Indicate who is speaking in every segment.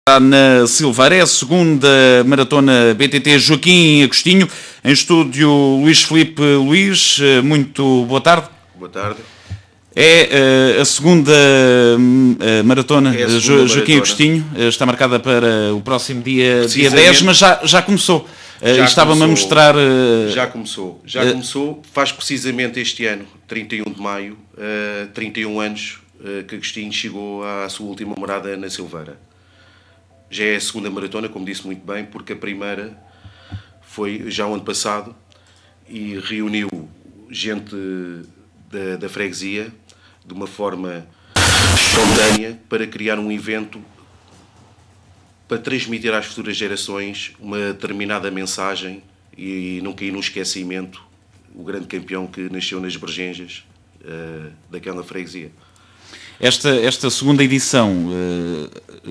Speaker 1: Na Silveira, é a segunda maratona BTT Joaquim Agostinho. Em estúdio, Luís Filipe. Luís, muito boa tarde.
Speaker 2: Boa tarde.
Speaker 1: É a segunda maratona Joaquim
Speaker 2: maratona.
Speaker 1: Agostinho. Está marcada para o próximo dia 10, mas já começou. Estava-me a mostrar...
Speaker 2: Já começou. Começou. Faz precisamente este ano, 31 de maio, 31 anos que Agostinho chegou à sua última morada na Silveira. Já é a segunda maratona, como disse muito bem, porque a primeira foi já o ano passado e reuniu gente da freguesia de uma forma espontânea para criar um evento para transmitir às futuras gerações uma determinada mensagem e não cair no esquecimento o grande campeão que nasceu nas Bergenjas daquela freguesia.
Speaker 1: Esta segunda edição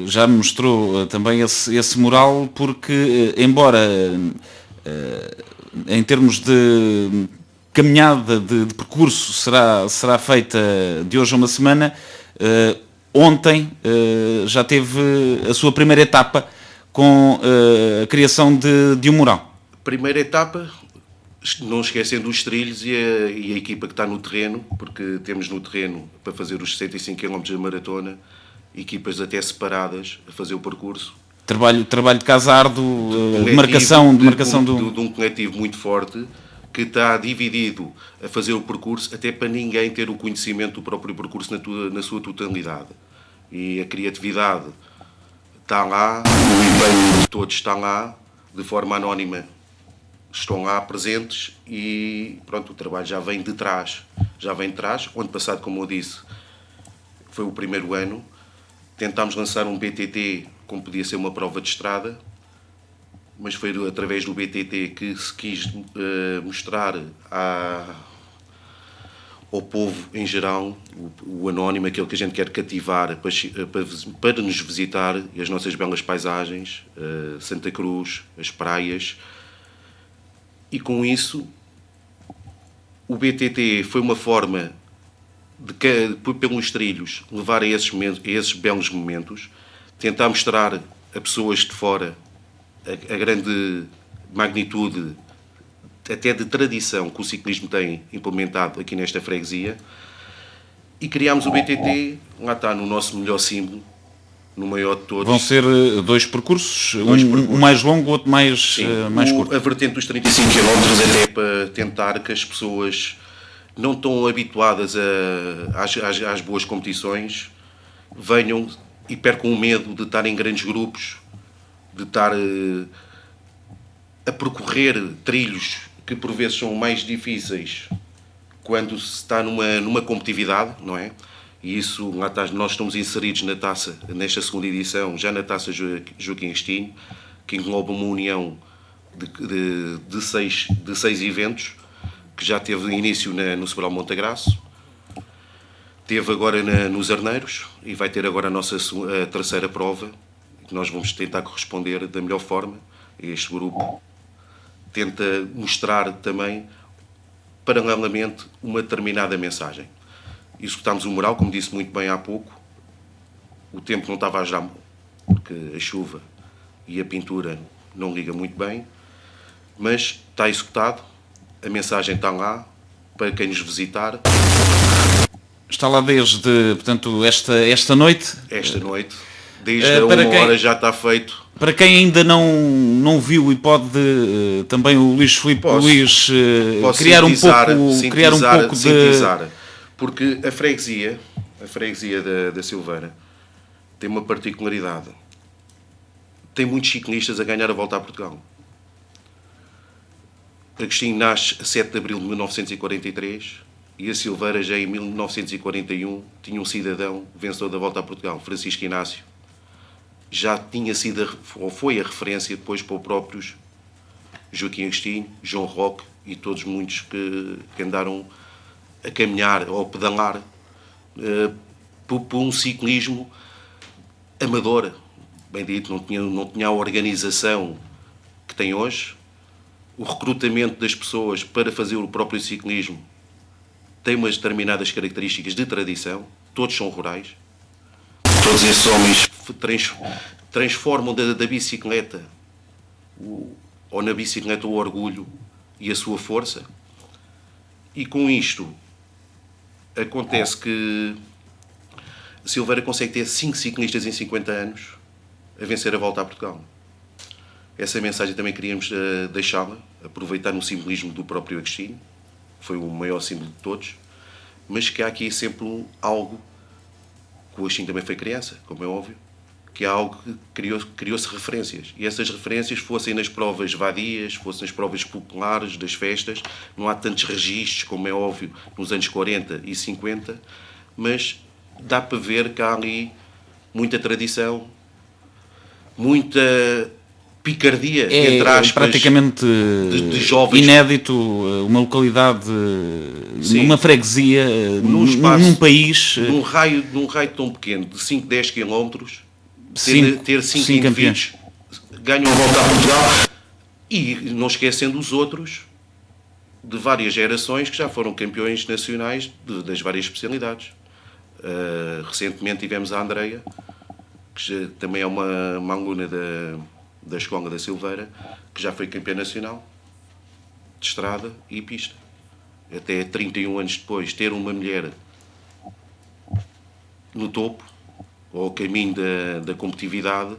Speaker 1: já mostrou também esse moral, porque, embora em termos de caminhada, de percurso, será feita de hoje a uma semana, ontem já teve a sua primeira etapa com a criação de um mural.
Speaker 2: Primeira etapa, não esquecendo os trilhos e a equipa que está no terreno, porque temos no terreno, para fazer os 65 km de maratona, equipas até separadas a fazer o percurso.
Speaker 1: Trabalho de casa árduo, de marcação
Speaker 2: de um coletivo muito forte, que está dividido a fazer o percurso, até para ninguém ter o conhecimento do próprio percurso na sua totalidade. E a criatividade está lá, o empenho de todos está lá, de forma anónima. Estão lá presentes e pronto, o trabalho já vem de trás. O ano passado, como eu disse, foi o primeiro ano. Tentámos lançar um BTT como podia ser uma prova de estrada, mas foi através do BTT que se quis mostrar ao povo em geral, o anónimo, aquele que a gente quer cativar para nos visitar, e as nossas belas paisagens, Santa Cruz, as praias. E com isso, o BTT foi uma forma de, pelos trilhos, levar a esses belos momentos, tentar mostrar a pessoas de fora a grande magnitude, até de tradição, que o ciclismo tem implementado aqui nesta freguesia. E criámos o BTT, lá está, no nosso melhor símbolo, no maior de todos.
Speaker 1: Vão ser dois percursos, um mais longo, outro mais curto.
Speaker 2: A vertente dos 35 km até para tentar que as pessoas não tão habituadas às boas competições venham e percam o medo de estar em grandes grupos, de estar a percorrer trilhos que por vezes são mais difíceis quando se está numa competitividade, não é? E isso, lá está, nós estamos inseridos na taça, nesta segunda edição, já na taça Joaquim Agostinho, que engloba uma união de seis eventos, que já teve início no Sobral Montagraço, teve agora nos Arneiros, e vai ter agora a terceira prova, que nós vamos tentar corresponder da melhor forma. Este grupo tenta mostrar também, paralelamente, uma determinada mensagem. Executámos o mural, como disse muito bem há pouco. O tempo não estava a ajudar, porque a chuva e a pintura não liga muito bem, mas está executado, a mensagem está lá, para quem nos visitar.
Speaker 1: Está lá desde, portanto, esta noite?
Speaker 2: Esta noite, desde a uma hora já está feito.
Speaker 1: Para quem ainda não viu e pode também o Luís Filipe criar um pouco de...
Speaker 2: Porque a freguesia da Silveira tem uma particularidade. Tem muitos ciclistas a ganhar a volta a Portugal. Agostinho nasce a 7 de abril de 1943 e a Silveira já em 1941 tinha um cidadão vencedor da volta a Portugal, Francisco Inácio. Já tinha sido, ou foi a referência depois para os próprios Joaquim Agostinho, João Roque e todos muitos que andaram a caminhar ou a pedalar por um ciclismo amador, bem dito, não tinha a organização que tem hoje. O recrutamento das pessoas para fazer o próprio ciclismo tem umas determinadas características de tradição, todos são rurais. Todos esses homens transformam da bicicleta, ou na bicicleta, o orgulho e a sua força. E com isto, acontece que a Silveira consegue ter 5 ciclistas em 50 anos a vencer a Volta a Portugal. Essa mensagem também queríamos deixá-la, aproveitar no simbolismo do próprio Agostinho, foi o maior símbolo de todos, mas que há aqui sempre algo, que o Agostinho também foi criança, como é óbvio, que há algo que criou-se referências. E essas referências fossem nas provas vadias, fossem nas provas populares, das festas, não há tantos registros, como é óbvio, nos anos 40 e 50, mas dá para ver que há ali muita tradição, muita picardia, entre aspas,
Speaker 1: praticamente
Speaker 2: de jovens.
Speaker 1: Inédito, uma localidade, sim, numa freguesia, num país...
Speaker 2: Num raio tão pequeno, de 5, 10 quilómetros, ter 5 indivíduos, ganham a Volta a Portugal, e não esquecendo os outros, de várias gerações, que já foram campeões nacionais das várias especialidades. Recentemente tivemos a Andreia, que também é uma aluna da Escola da Silveira, que já foi campeã nacional de estrada e pista. Até 31 anos depois, ter uma mulher no topo, ou ao caminho da competitividade,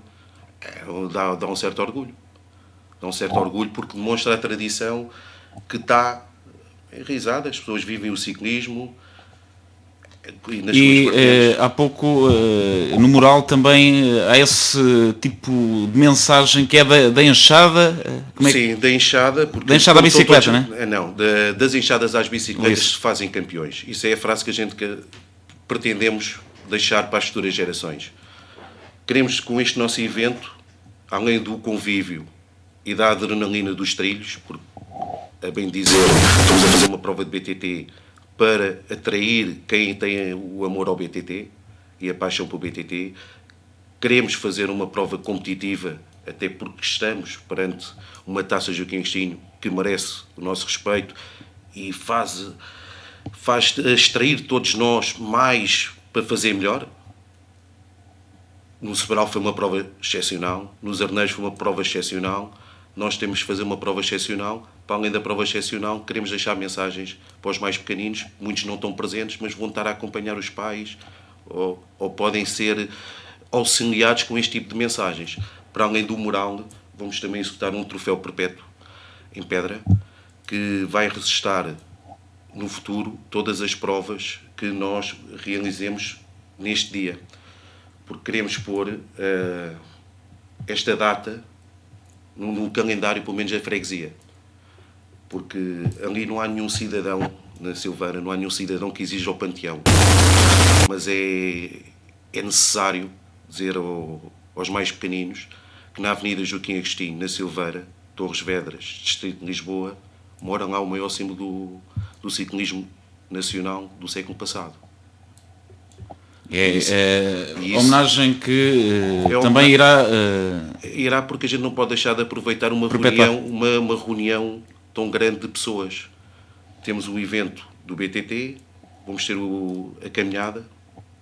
Speaker 2: dá um certo orgulho. Dá um certo orgulho porque demonstra a tradição que está enraizada. As pessoas vivem o ciclismo.
Speaker 1: E há pouco, no mural também, há esse tipo de mensagem que é da enxada.
Speaker 2: Sim, da enxada. Porque
Speaker 1: da enxada à bicicleta, não é?
Speaker 2: Não, das enxadas às bicicletas se fazem campeões. Isso é a frase que a gente pretendemos deixar para as futuras gerações. Queremos, com este nosso evento, além do convívio e da adrenalina dos trilhos, porque, a bem dizer, estamos a fazer uma prova de BTT para atrair quem tem o amor ao BTT e a paixão pelo BTT. Queremos fazer uma prova competitiva, até porque estamos perante uma Taça Joaquim Agostinho que merece o nosso respeito e faz extrair todos nós mais para fazer melhor. No Sobral foi uma prova excepcional, nos Arneiros foi uma prova excepcional. Nós temos que fazer uma prova excepcional. Para além da prova excepcional, queremos deixar mensagens para os mais pequeninos. Muitos não estão presentes, mas vão estar a acompanhar os pais ou podem ser auxiliados com este tipo de mensagens. Para além do mural, vamos também executar um troféu perpétuo em pedra que vai resistir no futuro todas as provas que nós realizemos neste dia. Porque queremos pôr esta data no calendário, pelo menos, da freguesia. Porque ali não há nenhum cidadão, na Silveira, não há nenhum cidadão que exija o panteão. Mas é necessário dizer aos mais pequeninos que na Avenida Joaquim Agostinho, na Silveira, Torres Vedras, Distrito de Lisboa, mora lá o maior símbolo do ciclismo nacional do século passado.
Speaker 1: Homenagem que também
Speaker 2: irá porque a gente não pode deixar de aproveitar uma reunião tão grande de pessoas. Temos o evento do BTT, vamos ter a caminhada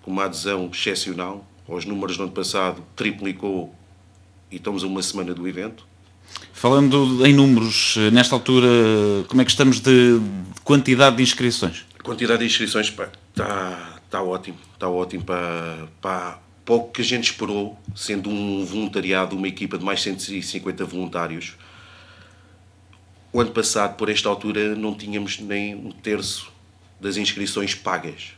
Speaker 2: com uma adesão excepcional. Aos números do ano passado triplicou e estamos a uma semana do evento.
Speaker 1: Falando em números, nesta altura, como é que estamos de quantidade de inscrições?
Speaker 2: A quantidade de inscrições está ótimo. Está ótimo para o que a gente esperou, sendo um voluntariado, uma equipa de mais 150 voluntários. O ano passado, por esta altura, não tínhamos nem um terço das inscrições pagas.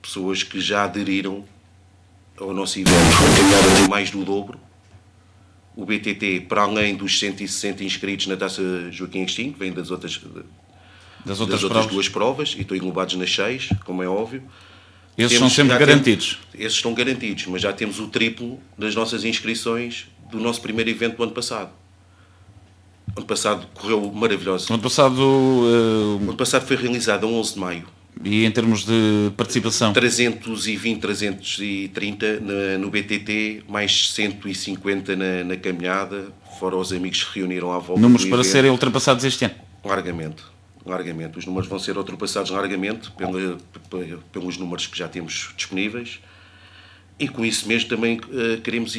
Speaker 2: Pessoas que já aderiram ao nosso evento, encaminhado a mais do dobro. O BTT, para além dos 160 inscritos na Taça Joaquim Agostinho, que vem das outras duas provas, e estão englobados nas 6, como é óbvio.
Speaker 1: Esses são sempre garantidos.
Speaker 2: Esses estão garantidos, mas já temos o triplo das nossas inscrições do nosso primeiro evento do ano passado. O ano passado correu maravilhoso.
Speaker 1: O ano passado
Speaker 2: foi realizado a 11 de maio.
Speaker 1: E em termos de participação?
Speaker 2: 320, 330 no BTT, mais 150 na caminhada, fora os amigos que se reuniram à volta.
Speaker 1: Números para serem ultrapassados este ano?
Speaker 2: Largamente. Os números vão ser ultrapassados largamente pelos números que já temos disponíveis. E com isso mesmo também queremos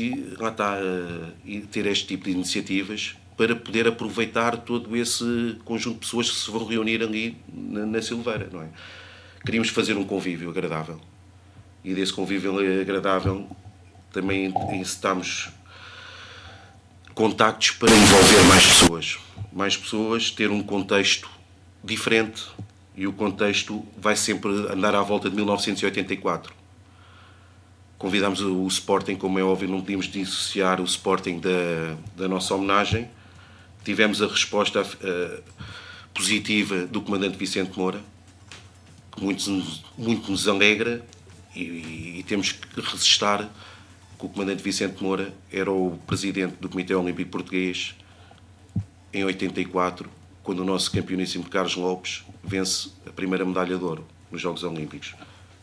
Speaker 2: ter este tipo de iniciativas para poder aproveitar todo esse conjunto de pessoas que se vão reunir ali na Silveira, não é? Queríamos fazer um convívio agradável. E desse convívio agradável também incitamos contactos para envolver mais pessoas. Mais pessoas, ter um contexto diferente, e o contexto vai sempre andar à volta de 1984. Convidámos o Sporting, como é óbvio, não podíamos dissociar o Sporting da nossa homenagem. Tivemos a resposta positiva do comandante Vicente Moura, que muito nos alegra, e temos que registrar que o comandante Vicente Moura era o presidente do Comitê Olímpico Português em 84, quando o nosso campeoníssimo Carlos Lopes vence a primeira medalha de ouro nos Jogos Olímpicos.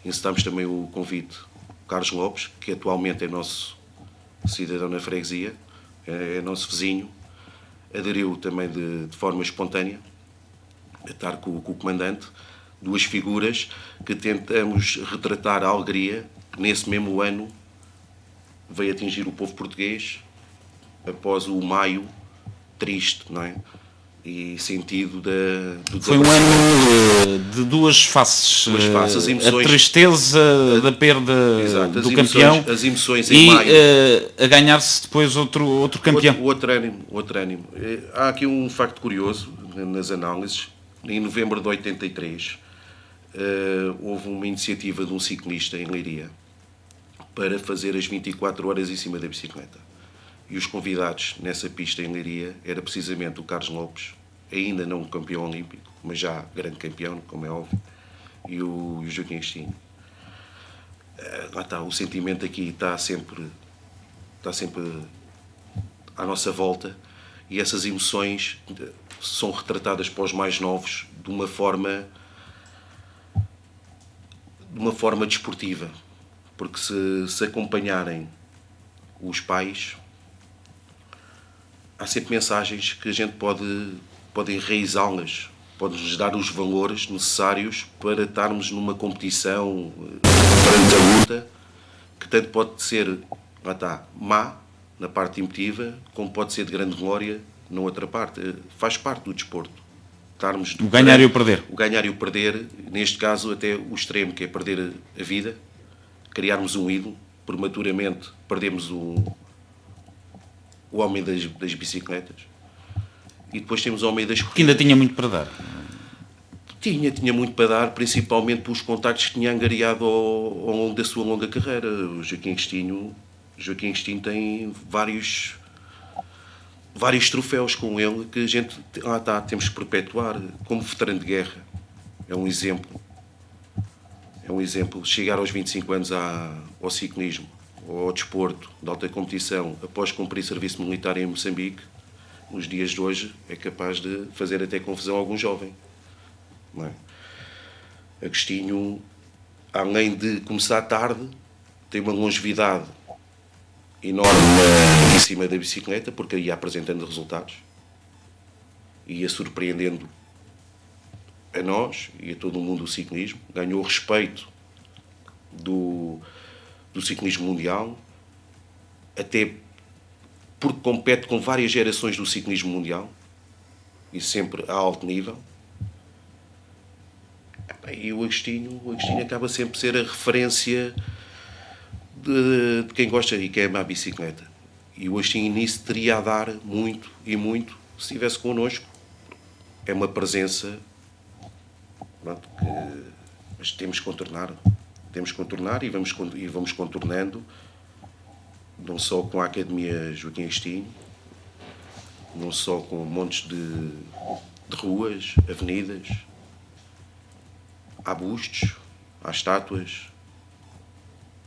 Speaker 2: Incitamos também o convite Carlos Lopes, que atualmente é nosso cidadão na freguesia, é nosso vizinho, aderiu também de forma espontânea a estar com o comandante, duas figuras que tentamos retratar a alegria que nesse mesmo ano veio atingir o povo português após o maio triste, não é? E sentido do
Speaker 1: Foi um ano de duas faces,
Speaker 2: emoções,
Speaker 1: a tristeza da perda do campeão,
Speaker 2: as emoções
Speaker 1: e
Speaker 2: em maio,
Speaker 1: a ganhar-se depois outro campeão.
Speaker 2: Outro ânimo. Há aqui um facto curioso nas análises. Em novembro de 83 houve uma iniciativa de um ciclista em Leiria para fazer as 24 horas em cima da bicicleta. E os convidados nessa pista em Leiria era precisamente o Carlos Lopes, ainda não campeão olímpico, mas já grande campeão, como é óbvio, e o Joaquim Agostinho. Lá está, o sentimento aqui está sempre à nossa volta, e essas emoções são retratadas para os mais novos de uma forma desportiva, porque se acompanharem os pais, há sempre mensagens que a gente pode enraizá-las, pode-nos dar os valores necessários para estarmos numa competição perante a luta, que tanto pode ser, má, na parte emotiva, como pode ser de grande glória na outra parte. Faz parte do desporto.
Speaker 1: O ganhar e o perder.
Speaker 2: O ganhar e o perder, neste caso até o extremo, que é perder a vida, criarmos um ídolo, prematuramente perdemos o homem das bicicletas, e depois temos o homem das corridas.
Speaker 1: Que ainda tinha muito para dar.
Speaker 2: Tinha muito para dar, principalmente pelos contactos que tinha angariado ao longo da sua longa carreira. O Joaquim Agostinho tem vários troféus com ele que a gente temos que perpetuar. Como veterano de guerra, é um exemplo. Chegar aos 25 anos ao ciclismo, ou ao desporto de alta competição, após cumprir serviço militar em Moçambique, nos dias de hoje, é capaz de fazer até confusão a algum jovem. Não é? Agostinho, além de começar tarde, tem uma longevidade enorme em cima da bicicleta, porque ia apresentando resultados, ia surpreendendo a nós e a todo o mundo do ciclismo. Ganhou o respeito do ciclismo mundial, até porque compete com várias gerações do ciclismo mundial, e sempre a alto nível. E o Agostinho acaba sempre por ser a referência de quem gosta e quem ama a bicicleta. E o Agostinho nisso teria a dar muito e muito se estivesse connosco. É uma presença, pronto, mas temos que contornar. Temos que contornar e vamos contornando, não só com a Academia Joaquim Agostinho, não só com montes de ruas, avenidas, há bustos, há estátuas,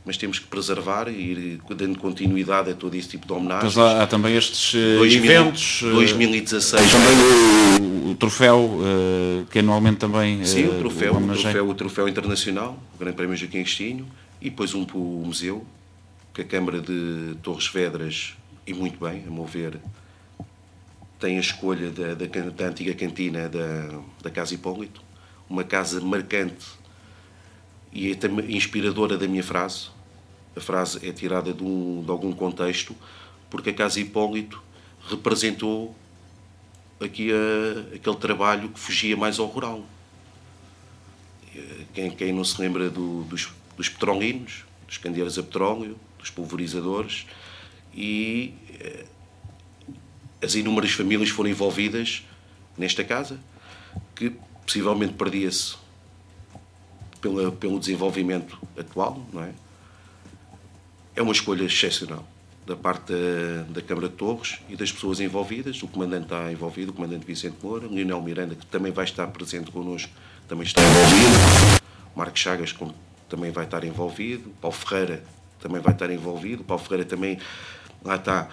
Speaker 2: mas temos que preservar e ir dando continuidade a todo esse tipo de homenagens.
Speaker 1: Mas há também estes eventos.
Speaker 2: 2016.
Speaker 1: Também o troféu, que anualmente também...
Speaker 2: Sim, o troféu internacional, o Grande Prémio Joaquim Agostinho, e depois um para o museu, que a Câmara de Torres Vedras, e muito bem, a meu ver, tem a escolha da antiga cantina da Casa Hipólito, uma casa marcante e inspiradora da minha frase, a frase é tirada de algum contexto, porque a Casa Hipólito representou aqui aquele trabalho que fugia mais ao rural. Quem não se lembra dos petrolinos, dos candeeiros a petróleo, dos pulverizadores, e as inúmeras famílias foram envolvidas nesta casa, que possivelmente perdia-se pelo desenvolvimento atual, não é? É uma escolha excepcional da parte da Câmara de Torres e das pessoas envolvidas. O comandante está envolvido, o comandante Vicente Moura, Leonel Miranda, que também vai estar presente connosco, também está envolvido. Marcos Chagas também vai estar envolvido. Paulo Ferreira também vai estar envolvido. Paulo Ferreira também lá está.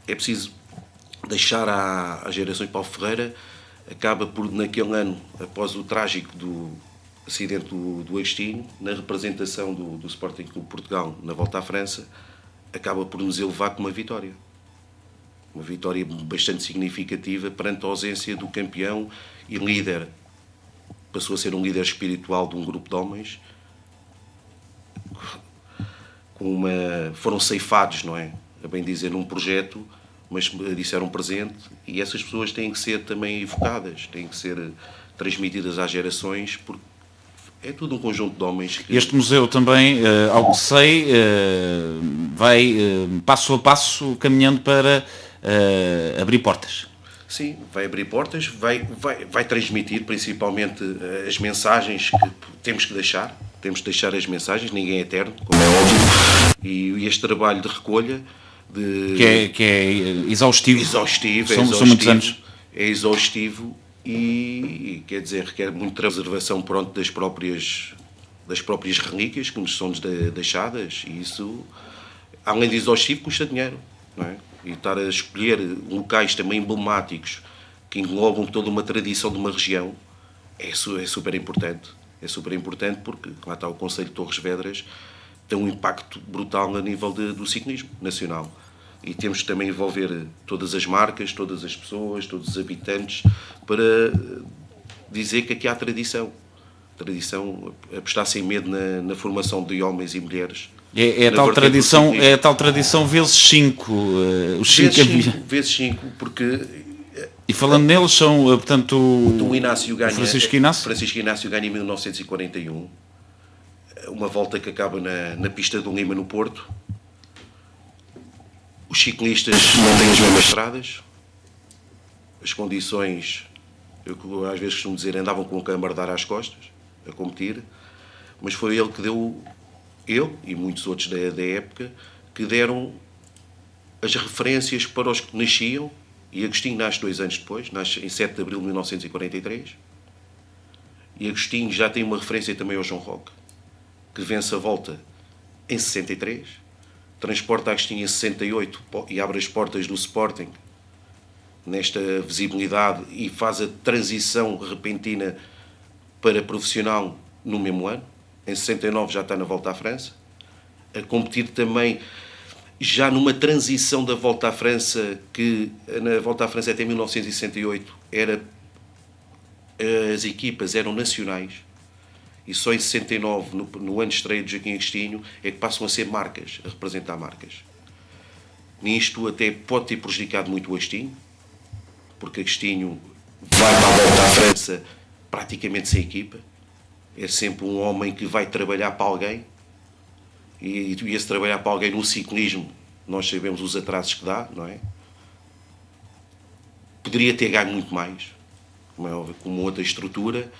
Speaker 2: É preciso deixar às gerações de Paulo Ferreira, acaba por, naquele ano, após o trágico do acidente do Agostinho, na representação do Sporting Clube Portugal na volta à França, acaba por nos elevar com uma vitória. Uma vitória bastante significativa perante a ausência do campeão e líder. Passou a ser um líder espiritual de um grupo de homens. Foram ceifados, não é? A bem dizer, num projeto, mas disseram presente. E essas pessoas têm que ser também evocadas, têm que ser transmitidas às gerações, porque é tudo um conjunto de homens que...
Speaker 1: Este museu também, ao que sei, vai passo a passo caminhando para abrir portas.
Speaker 2: Sim, vai abrir portas, vai transmitir principalmente as mensagens que temos que deixar. Temos que deixar as mensagens, ninguém é eterno, como é óbvio. E este trabalho de recolha...
Speaker 1: Que é exaustivo.
Speaker 2: Exaustivo,
Speaker 1: são muitos anos.
Speaker 2: É exaustivo e quer dizer, requer muita preservação das próprias relíquias que nos são deixadas, e isso, além de exaustivo, custa dinheiro, não é? E estar a escolher locais também emblemáticos que englobam toda uma tradição de uma região é super importante. É super importante porque lá está o Concelho de Torres Vedras, tem um impacto brutal a nível do ciclismo nacional. E temos que também envolver todas as marcas, todas as pessoas, todos os habitantes, para dizer que aqui há tradição. Tradição, apostar sem medo na formação de homens e mulheres.
Speaker 1: É a tal tradição vezes 5.
Speaker 2: Vezes 5, porque...
Speaker 1: E falando neles, são, portanto,
Speaker 2: do Inácio Ganha,
Speaker 1: Francisco Inácio?
Speaker 2: Francisco Inácio ganha em 1941. Uma volta que acaba na pista do Lima, no Porto. Os ciclistas não têm as mesmas estradas. As condições, eu às vezes costumo dizer, andavam com o camardar às costas, a competir. Mas foi ele que deu, ele e muitos outros da época, que deram as referências para os que nasciam. E Agostinho nasce 2 anos depois, nasce em 7 de abril de 1943. E Agostinho já tem uma referência também ao João Roque, que vence a volta em 63, transporta Agostinho em 68 e abre as portas do Sporting nesta visibilidade e faz a transição repentina para profissional no mesmo ano. Em 69 já está na volta à França, a competir também já numa transição da volta à França, que na volta à França até 1968 as equipas eram nacionais. E só em 69, no ano de estreia de Joaquim Agostinho, é que passam a ser marcas, a representar marcas. Nisto até pode ter prejudicado muito o Agostinho, porque Agostinho vai para a volta à França praticamente sem equipa. É sempre um homem que vai trabalhar para alguém. E esse trabalhar para alguém no ciclismo, nós sabemos os atrasos que dá, não é? Poderia ter ganho muito mais, como é óbvio, com uma outra estrutura,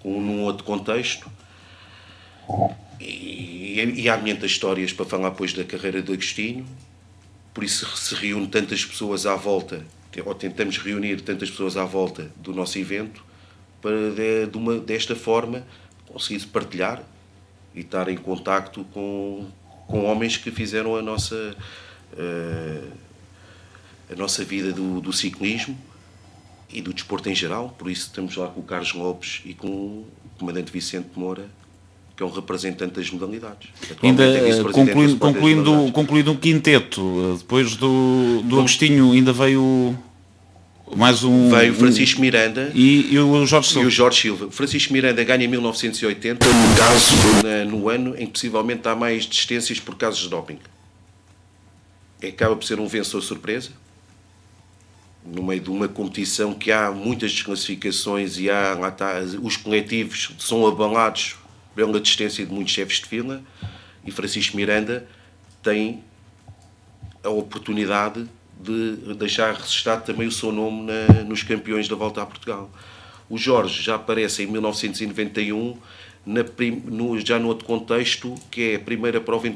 Speaker 2: num outro contexto. E há muitas histórias para falar depois da carreira de Agostinho, por isso se reúne tantas pessoas à volta, ou tentamos reunir tantas pessoas à volta do nosso evento, para desta forma conseguir partilhar e estar em contacto com homens que fizeram a nossa vida do ciclismo e do desporto em geral. Por isso estamos lá com o Carlos Lopes e com o comandante Vicente Moura, que é um representante das modalidades.
Speaker 1: Ainda concluindo um quinteto, depois do Agostinho ainda veio Mais um...
Speaker 2: Veio o Francisco Miranda
Speaker 1: e o Jorge Silva.
Speaker 2: E o Jorge Silva. O Francisco Miranda ganha em 1980, no caso, no ano em que possivelmente há mais desistências por casos de doping. Acaba por ser um vencedor surpresa, no meio de uma competição que há muitas desclassificações e lá está, os coletivos são abalados pela desistência de muitos chefes de fila, e Francisco Miranda tem a oportunidade de deixar registado também o seu nome nos campeões da Volta a Portugal. O Jorge já aparece em 1991, já no outro contexto, que é a primeira prova,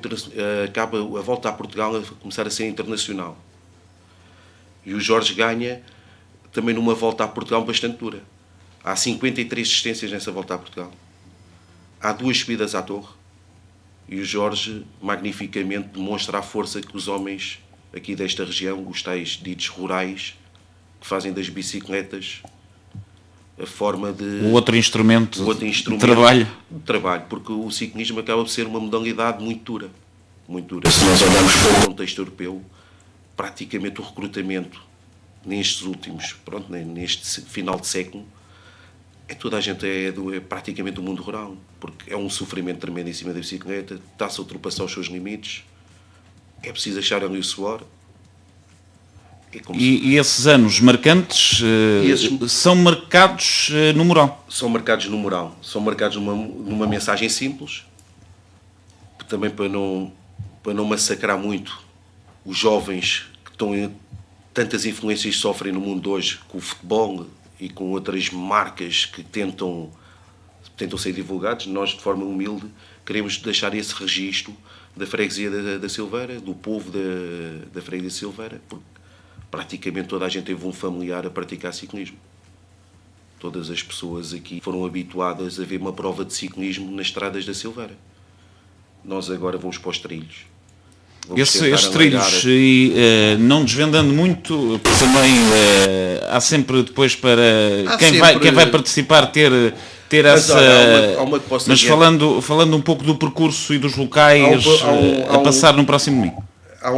Speaker 2: acaba a Volta a Portugal a começar a ser internacional. E o Jorge ganha também numa Volta a Portugal bastante dura. Há 53 assistências nessa Volta a Portugal. Há 2 subidas à torre. E o Jorge, magnificamente, demonstra a força que os homens aqui desta região, os tais ditos rurais, que fazem das bicicletas a forma de...
Speaker 1: O outro instrumento de trabalho.
Speaker 2: Porque o ciclismo acaba por ser uma modalidade muito dura. Muito dura. Se nós olharmos para o contexto europeu, praticamente o recrutamento nestes últimos, neste final de século, toda a gente é praticamente do mundo rural, porque é um sofrimento tremendo em cima da bicicleta, está-se a ultrapassar os seus limites, é preciso achar ali o suor.
Speaker 1: E esses anos marcantes são marcados no moral?
Speaker 2: São marcados no moral, são marcados numa mensagem simples, também para não massacrar muito os jovens que estão em tantas influências que sofrem no mundo hoje, com o futebol e com outras marcas que tentam ser divulgados. Nós, de forma humilde, queremos deixar esse registro da freguesia da Silveira, do povo da freguesia da Silveira, porque praticamente toda a gente teve um familiar a praticar ciclismo. Todas as pessoas aqui foram habituadas a ver uma prova de ciclismo nas estradas da Silveira. Nós agora vamos para os trilhos.
Speaker 1: Esses trilhos, e não desvendando muito, porque também há sempre depois para quem vai participar ter essa... Mas falando um pouco do percurso e dos locais a passar no próximo domingo.
Speaker 2: Há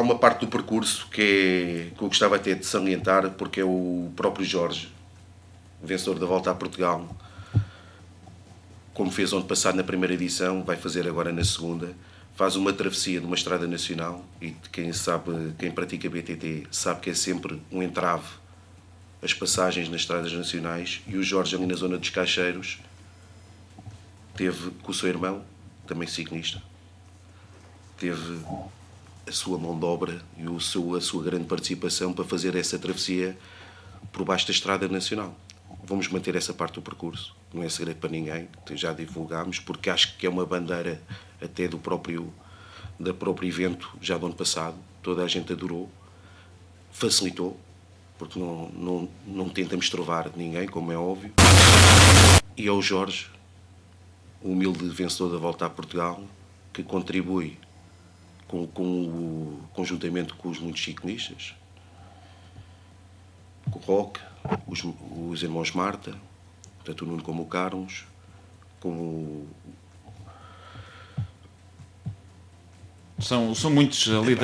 Speaker 2: uma parte do percurso que eu gostava até de salientar, porque é o próprio Jorge, vencedor da Volta a Portugal, como fez ano passado na primeira edição, vai fazer agora na segunda. Faz uma travessia de uma estrada nacional, e quem pratica BTT sabe que é sempre um entrave as passagens nas estradas nacionais, e o Jorge, ali na zona dos Caixeiros, teve com o seu irmão, também ciclista, teve a sua mão de obra e a sua grande participação para fazer essa travessia por baixo da estrada nacional. Vamos manter essa parte do percurso, não é segredo para ninguém, já divulgámos, porque acho que é uma bandeira até do próprio evento, já do ano passado. Toda a gente adorou, facilitou, porque não tentamos trovar ninguém, como é óbvio. E é o Jorge, o humilde vencedor da Volta a Portugal, que contribui conjuntamente com os muitos ciclistas, com o Roque, os irmãos Marta, tanto o Nuno como o Carlos,
Speaker 1: São muitos ali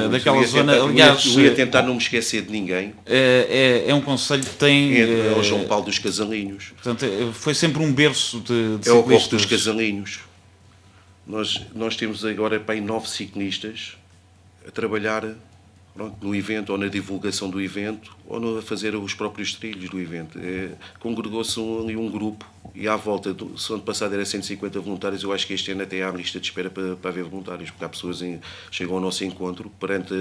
Speaker 1: daquela zona. Aliás,
Speaker 2: eu ia tentar não me esquecer de ninguém.
Speaker 1: É um concelho que tem...
Speaker 2: É o João Paulo dos Casalinhos.
Speaker 1: Portanto, foi sempre um berço de ciclistas.
Speaker 2: É o Roque dos Casalinhos. Nós temos agora 9 ciclistas a trabalhar no evento, ou na divulgação do evento, ou a fazer os próprios trilhos do evento. Congregou-se ali um grupo, e à volta, se ano passado era 150 voluntários, eu acho que este ano até há lista de espera para haver voluntários, porque há pessoas que chegam ao nosso encontro perante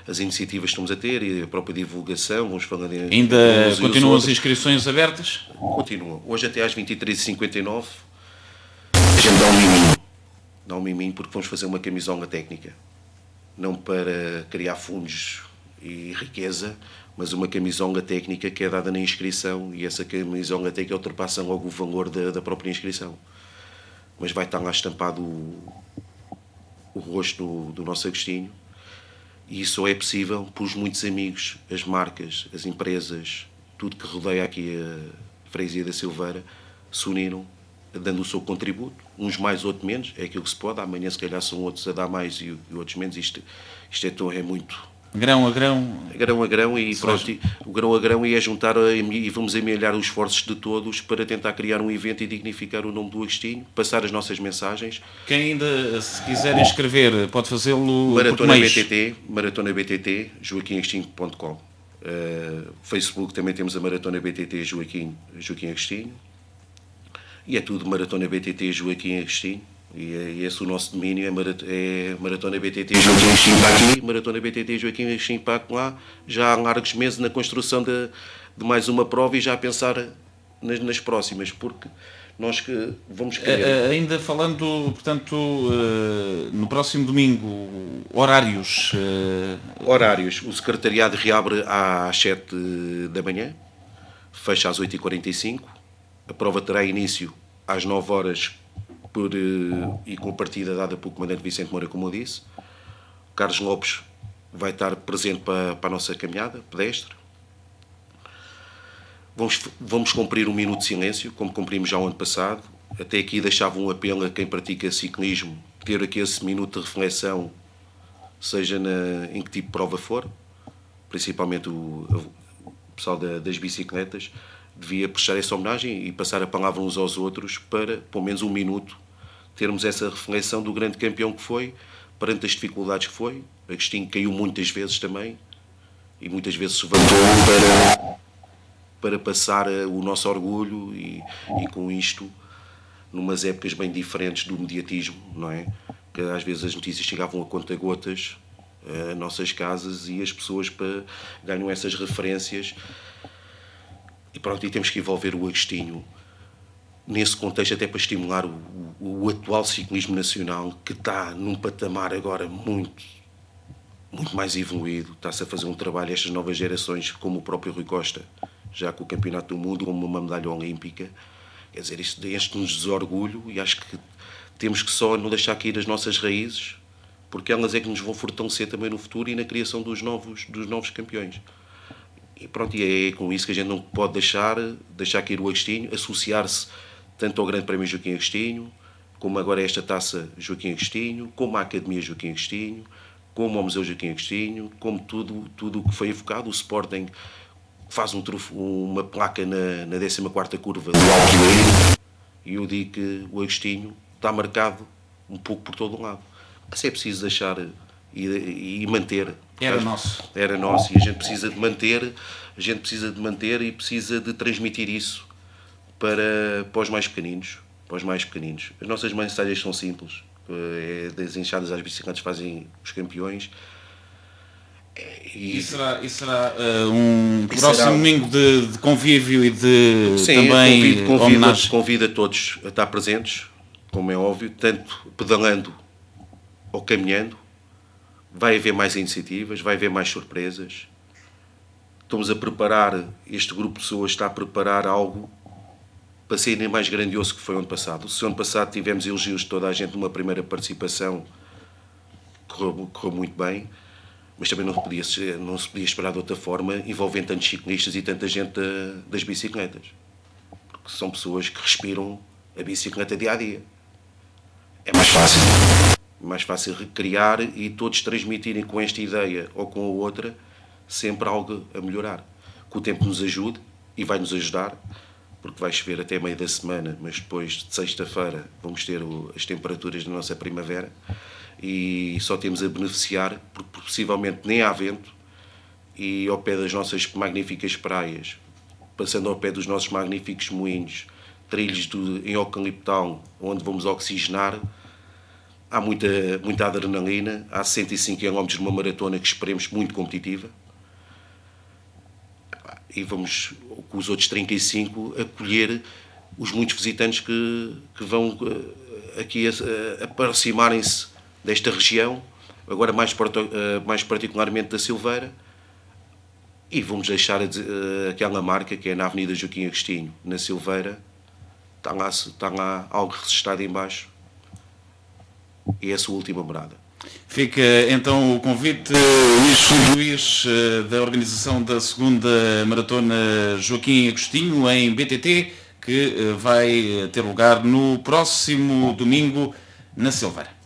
Speaker 2: as iniciativas que estamos a ter e a própria divulgação. Vamos falando
Speaker 1: ainda continuam as inscrições abertas?
Speaker 2: Continuam. Hoje até às 23h59 a gente dá um miminho porque vamos fazer uma camisola técnica. Não para criar fundos e riqueza, mas uma camisola técnica que é dada na inscrição, e essa camisola técnica ultrapassa logo o valor da própria inscrição. Mas vai estar lá estampado o rosto do nosso Agostinho, e isso só é possível por os muitos amigos, as marcas, as empresas, tudo que rodeia aqui a freguesia da Silveira, se uniram, dando o seu contributo, uns mais, outros menos, é aquilo que se pode. Amanhã se calhar são outros a dar mais e outros menos. Isto é muito
Speaker 1: Grão a grão.
Speaker 2: Grão a grão e pronto, o grão a grão é juntar e vamos amelhar os esforços de todos para tentar criar um evento e dignificar o nome do Agostinho, passar as nossas mensagens.
Speaker 1: Quem ainda se quiser inscrever pode fazê-lo
Speaker 2: Maratona BTT, Maratona BTT, joaquimagostinho.com. Facebook também temos a Maratona BTT Joaquim Agostinho. E é tudo Maratona BTT Joaquim Agostinho. E esse o nosso domínio é Maratona BTT Joaquim Agostinho para aqui, Maratona BTT Joaquim Agostinho para lá. Já há largos meses na construção de mais uma prova e já a pensar nas próximas, porque nós que vamos querer.
Speaker 1: Ainda falando, portanto, no próximo domingo, horários.
Speaker 2: Horários. O secretariado reabre às 7 da manhã, fecha às 8h45. A prova terá início às 9 horas e com partida dada pelo comandante Vicente Moura, como eu disse. O Carlos Lopes vai estar presente para a nossa caminhada pedestre. Vamos cumprir 1 minuto de silêncio, como cumprimos já o ano passado. Até aqui deixava um apelo a quem pratica ciclismo, ter aqui esse minuto de reflexão, seja em que tipo de prova for, principalmente o pessoal das bicicletas, devia prestar essa homenagem e passar a palavra uns aos outros para, pelo menos 1 minuto, termos essa reflexão do grande campeão que foi, perante as dificuldades que foi. Agostinho caiu muitas vezes também, e muitas vezes se levantou para passar o nosso orgulho e com isto, numas épocas bem diferentes do mediatismo, não é? Que às vezes as notícias chegavam a conta-gotas a nossas casas e as pessoas ganham essas referências. E pronto, e temos que envolver o Agostinho nesse contexto até para estimular o atual ciclismo nacional, que está num patamar agora muito mais evoluído. Está-se a fazer um trabalho, estas novas gerações, como o próprio Rui Costa, já com o Campeonato do Mundo, como uma medalha olímpica. Quer dizer, isto enche-nos de orgulho e acho que temos que só não deixar cair as nossas raízes, porque elas é que nos vão fortalecer também no futuro e na criação dos novos campeões. E pronto, e é com isso que a gente não pode deixar cair o Agostinho, associar-se tanto ao Grande Prémio Joaquim Agostinho, como agora esta taça Joaquim Agostinho, como a Academia Joaquim Agostinho, como ao Museu Joaquim Agostinho, como tudo o que foi evocado. O Sporting faz uma placa na 14ª curva do Alqueire, e eu digo que o Agostinho está marcado um pouco por todo o lado. Mas é preciso deixar e manter.
Speaker 1: Era nosso.
Speaker 2: Era nosso, e a gente precisa de manter e precisa de transmitir isso para os mais pequeninos. As nossas mensagens são simples. Das enxadas às bicicletas fazem os campeões.
Speaker 1: E será um próximo domingo de convívio e de também homenagem.
Speaker 2: Convido a todos a estar presentes, como é óbvio, tanto pedalando ou caminhando. Vai haver mais iniciativas, vai haver mais surpresas. Estamos a preparar, este grupo de pessoas está a preparar algo para ser ainda mais grandioso que foi o ano passado. Se o ano passado tivemos elogios de toda a gente numa primeira participação, correu muito bem, mas também não se podia esperar de outra forma, envolvendo tantos ciclistas e tanta gente das bicicletas. Porque são pessoas que respiram a bicicleta dia a dia. É mais fácil recriar e todos transmitirem com esta ideia ou com a outra sempre algo a melhorar. Que o tempo nos ajude e vai nos ajudar, porque vai chover até meio da semana, mas depois de sexta-feira vamos ter as temperaturas da nossa primavera e só temos a beneficiar, porque possivelmente nem há vento, e ao pé das nossas magníficas praias, passando ao pé dos nossos magníficos moinhos, trilhos em eucaliptal, onde vamos oxigenar. Há muita adrenalina, há 65 km de uma maratona que esperemos muito competitiva. E vamos, com os outros 35, acolher os muitos visitantes que vão aqui aproximarem-se desta região, agora mais particularmente da Silveira, e vamos deixar aquela marca que é na Avenida Joaquim Agostinho, na Silveira, está lá algo registado em baixo, e é a sua última morada.
Speaker 1: Fica então o convite, Luís, da organização da segunda Maratona Joaquim Agostinho em BTT, que vai ter lugar no próximo domingo na Silveira.